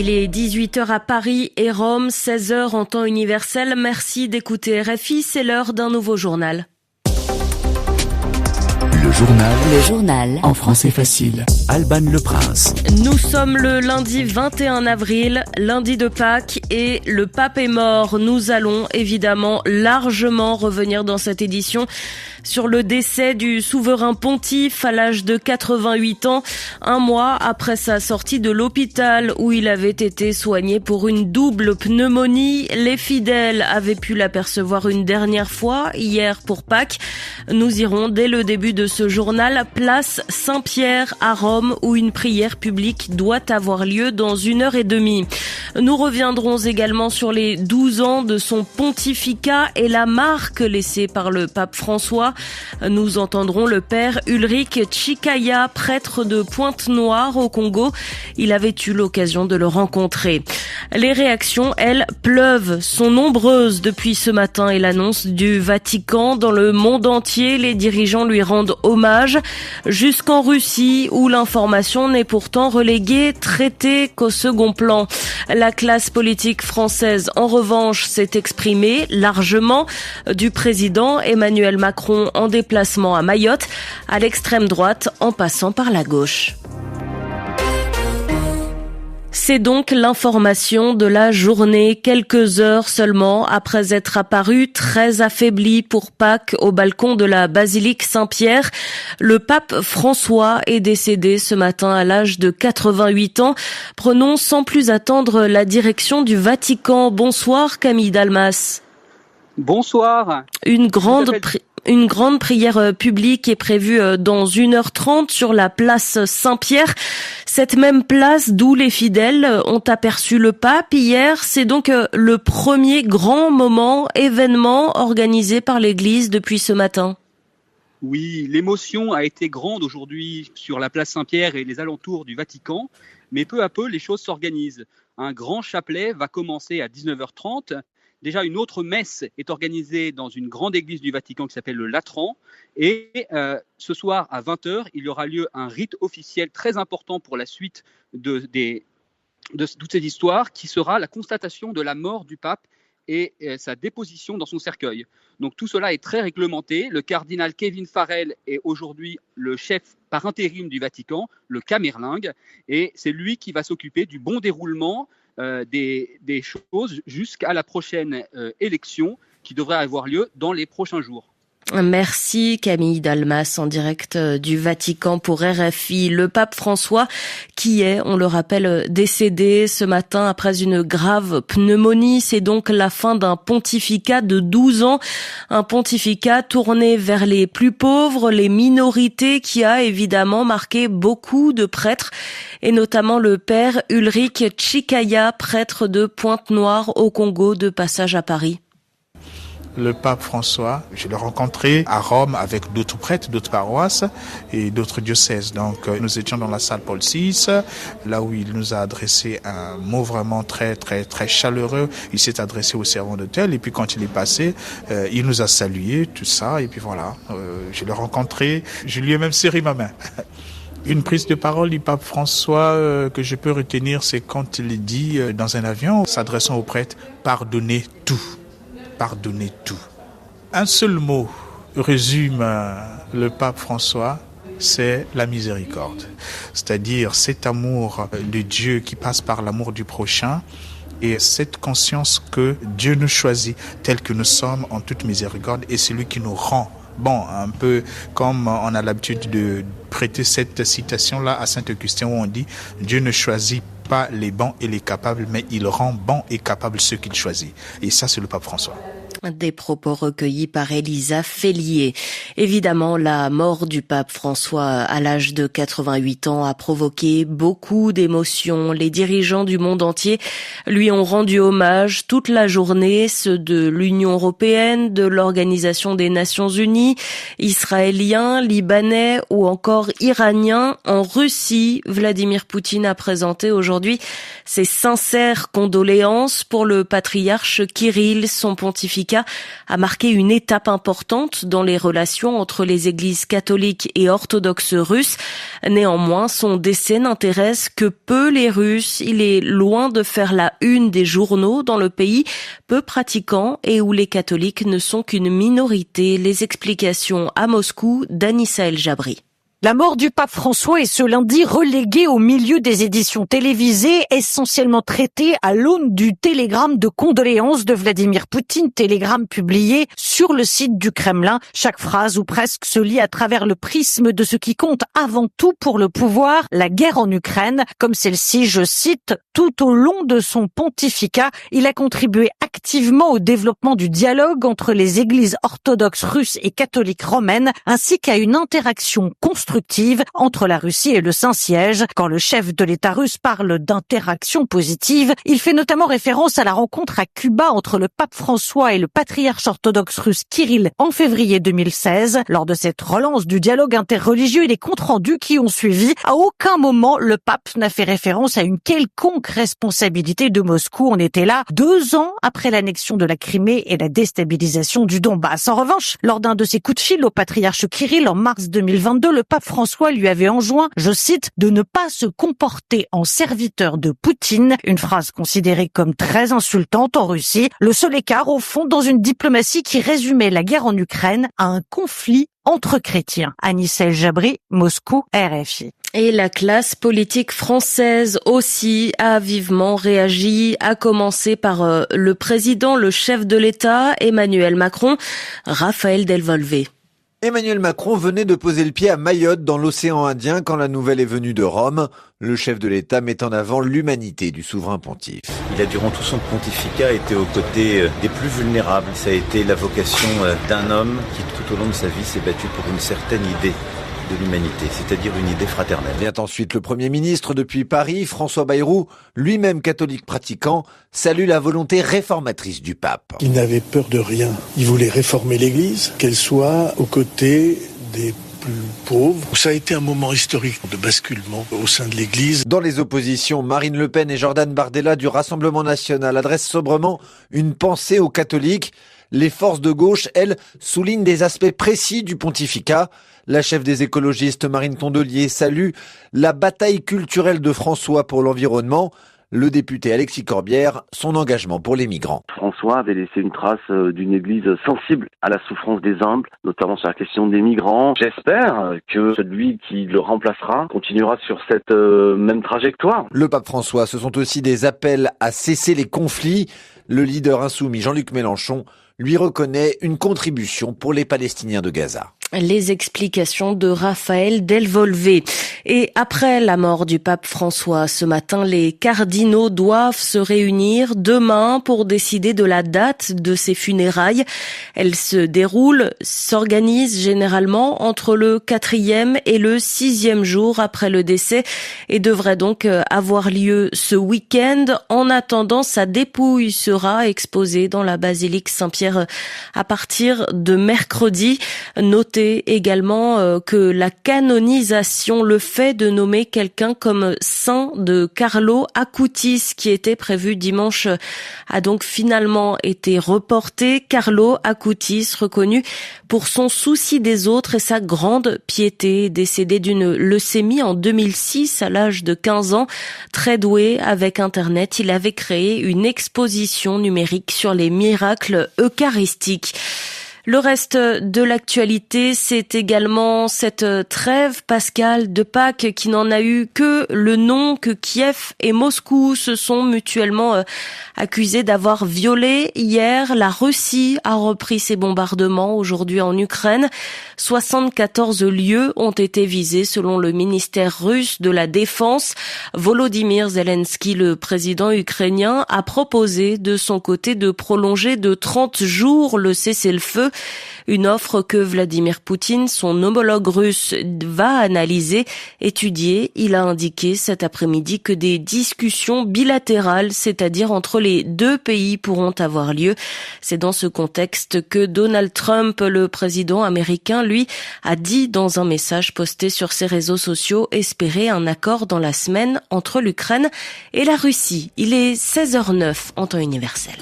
Il est 18h à Paris et Rome, 16h en temps universel. Merci d'écouter RFI, c'est l'heure d'un nouveau journal. Le journal en français facile. Alban Le Prince. Nous sommes le lundi 21 avril, lundi de Pâques, et le pape est mort. Nous allons évidemment largement revenir dans cette édition sur le décès du souverain pontife à l'âge de 88 ans, un mois après sa sortie de l'hôpital où il avait été soigné pour une double pneumonie. Les fidèles avaient pu l'apercevoir une dernière fois, hier pour Pâques. Nous irons dès le début de ce journal, place Saint-Pierre à Rome, où une prière publique doit avoir lieu dans 1h30. Nous reviendrons également sur les 12 ans de son pontificat et la marque laissée par le pape François. Nous entendrons le père Ulrich Chikaya, prêtre de Pointe-Noire au Congo. Il avait eu l'occasion de le rencontrer. Les réactions, elles, pleuvent, sont nombreuses depuis ce matin et l'annonce du Vatican. Dans le monde entier, les dirigeants lui rendent hommage, jusqu'en Russie où l'information n'est pourtant reléguée, traitée qu'au second plan. La classe politique française, en revanche, s'est exprimée largement, du président Emmanuel Macron en déplacement à Mayotte, à l'extrême droite en passant par la gauche. C'est donc l'information de la journée, quelques heures seulement après être apparu très affaibli pour Pâques au balcon de la basilique Saint-Pierre. Le pape François est décédé ce matin à l'âge de 88 ans. Prenons sans plus attendre la direction du Vatican. Bonsoir Camille Dalmas. Bonsoir. Une grande prière publique est prévue dans 1h30 sur la place Saint-Pierre. Cette même place d'où les fidèles ont aperçu le pape hier, c'est donc le premier grand événement organisé par l'Église depuis ce matin. Oui, l'émotion a été grande aujourd'hui sur la place Saint-Pierre et les alentours du Vatican, mais peu à peu les choses s'organisent. Un grand chapelet va commencer à 19h30. Déjà, une autre messe est organisée dans une grande église du Vatican qui s'appelle le Latran. Et ce soir, à 20h, il y aura lieu un rite officiel très important pour la suite de toute cette histoire, qui sera la constatation de la mort du pape et sa déposition dans son cercueil. Donc tout cela est très réglementé. Le cardinal Kevin Farrell est aujourd'hui le chef par intérim du Vatican, le Camerlingue, et c'est lui qui va s'occuper du bon déroulement des choses jusqu'à la prochaine élection qui devrait avoir lieu dans les prochains jours. Merci Camille Dalmas en direct du Vatican pour RFI. Le pape François qui est, on le rappelle, décédé ce matin après une grave pneumonie. C'est donc la fin d'un pontificat de 12 ans. Un pontificat tourné vers les plus pauvres, les minorités, qui a évidemment marqué beaucoup de prêtres et notamment le père Ulrich Chikaya, prêtre de Pointe-Noire au Congo, de passage à Paris. Le pape François, je l'ai rencontré à Rome avec d'autres prêtres, d'autres paroisses et d'autres diocèses. Donc nous étions dans la salle Paul VI, là où il nous a adressé un mot vraiment très très très chaleureux. Il s'est adressé au servant d'hôtel et puis quand il est passé, il nous a salué, tout ça. Et puis voilà, je l'ai rencontré, je lui ai même serré ma main. Une prise de parole du pape François que je peux retenir, c'est quand il dit dans un avion, s'adressant aux prêtres, pardonnez tout. Pardonnez tout. Un seul mot résume le pape François, c'est la miséricorde. C'est-à-dire cet amour de Dieu qui passe par l'amour du prochain et cette conscience que Dieu nous choisit tel que nous sommes en toute miséricorde et c'est lui qui nous rend bon, un peu comme on a l'habitude de prêter cette citation-là à Saint-Augustin où on dit « Dieu ne choisit pas les bons et les capables, mais il rend bons et capables ceux qu'il choisit. » Et ça, c'est le pape François. Des propos recueillis par Elisa Félier. Évidemment, la mort du pape François à l'âge de 88 ans a provoqué beaucoup d'émotions. Les dirigeants du monde entier lui ont rendu hommage toute la journée, ceux de l'Union européenne, de l'Organisation des Nations Unies, israéliens, libanais ou encore iraniens. En Russie, Vladimir Poutine a présenté aujourd'hui ses sincères condoléances pour le patriarche Kirill. Son pontificat Basilica a marqué une étape importante dans les relations entre les églises catholiques et orthodoxes russes. Néanmoins, son décès n'intéresse que peu les Russes. Il est loin de faire la une des journaux dans le pays, peu pratiquant et où les catholiques ne sont qu'une minorité. Les explications à Moscou d'Anissa El-Jabri. La mort du pape François est ce lundi reléguée au milieu des éditions télévisées, essentiellement traitées à l'aune du télégramme de condoléances de Vladimir Poutine, télégramme publié sur le site du Kremlin. Chaque phrase ou presque se lit à travers le prisme de ce qui compte avant tout pour le pouvoir, la guerre en Ukraine. Comme celle-ci, je cite, « Tout au long de son pontificat, il a contribué activement au développement du dialogue entre les églises orthodoxes russes et catholiques romaines, ainsi qu'à une interaction constructive entre la Russie et le Saint-Siège. » Quand le chef de l'État russe parle d'interaction positive, il fait notamment référence à la rencontre à Cuba entre le pape François et le patriarche orthodoxe russe Kirill en février 2016. Lors de cette relance du dialogue interreligieux et des comptes rendus qui ont suivi, à aucun moment le pape n'a fait référence à une quelconque responsabilité de Moscou. On était là 2 ans après l'annexion de la Crimée et la déstabilisation du Donbass. En revanche, lors d'un de ses coups de fil au patriarche Kirill en mars 2022, le pape François lui avait enjoint, je cite, de ne pas se comporter en serviteur de Poutine, une phrase considérée comme très insultante en Russie. Le seul écart, au fond, dans une diplomatie qui résumait la guerre en Ukraine à un conflit entre chrétiens. Anissa El-Jabri, Moscou, RFI. Et la classe politique française aussi a vivement réagi, à commencer par le président, le chef de l'État, Emmanuel Macron, Raphaël Delvolvé. Emmanuel Macron venait de poser le pied à Mayotte dans l'océan Indien quand la nouvelle est venue de Rome. Le chef de l'État met en avant l'humanité du souverain pontife. Il a durant tout son pontificat été aux côtés des plus vulnérables. Ça a été la vocation d'un homme qui tout au long de sa vie s'est battu pour une certaine idée de l'humanité, c'est-à-dire une idée fraternelle. Vient ensuite le Premier ministre depuis Paris, François Bayrou, lui-même catholique pratiquant, salue la volonté réformatrice du pape. Il n'avait peur de rien. Il voulait réformer l'Église, qu'elle soit aux côtés des plus pauvres. Ça a été un moment historique de basculement au sein de l'Église. Dans les oppositions, Marine Le Pen et Jordan Bardella du Rassemblement national adressent sobrement une pensée aux catholiques. Les forces de gauche, elles, soulignent des aspects précis du pontificat. La chef des écologistes, Marine Tondelier, salue la bataille culturelle de François pour l'environnement. Le député Alexis Corbière, son engagement pour les migrants. François avait laissé une trace d'une église sensible à la souffrance des humbles, notamment sur la question des migrants. J'espère que celui qui le remplacera continuera sur cette même trajectoire. Le pape François, ce sont aussi des appels à cesser les conflits. Le leader insoumis Jean-Luc Mélenchon lui reconnaît une contribution pour les Palestiniens de Gaza. Les explications de Raphaël Delvolvé. Et après la mort du pape François, ce matin, les cardinaux doivent se réunir demain pour décider de la date de ses funérailles. Elle s'organise généralement entre le 4e et le 6e jour après le décès et devrait donc avoir lieu ce week-end. En attendant, sa dépouille sera exposée dans la basilique Saint-Pierre à partir de mercredi. Notez également que la canonisation, le fait de nommer quelqu'un comme saint de Carlo Acutis, qui était prévu dimanche, a donc finalement été reporté. Carlo Acutis, reconnu pour son souci des autres et sa grande piété, décédé d'une leucémie en 2006 à l'âge de 15 ans. Très doué avec Internet, il avait créé une exposition numérique sur les miracles eucharistiques. Le reste de l'actualité, c'est également cette trêve pascale de Pâques qui n'en a eu que le nom, que Kiev et Moscou se sont mutuellement accusés d'avoir violé. Hier, la Russie a repris ses bombardements aujourd'hui en Ukraine. 74 lieux ont été visés selon le ministère russe de la Défense. Volodymyr Zelensky, le président ukrainien, a proposé de son côté de prolonger de 30 jours le cessez-le-feu. Une offre que Vladimir Poutine, son homologue russe, va analyser, étudier. Il a indiqué cet après-midi que des discussions bilatérales, c'est-à-dire entre les deux pays, pourront avoir lieu. C'est dans ce contexte que Donald Trump, le président américain, lui, a dit dans un message posté sur ses réseaux sociaux espérer un accord dans la semaine entre l'Ukraine et la Russie. Il est 16h09 en temps universel.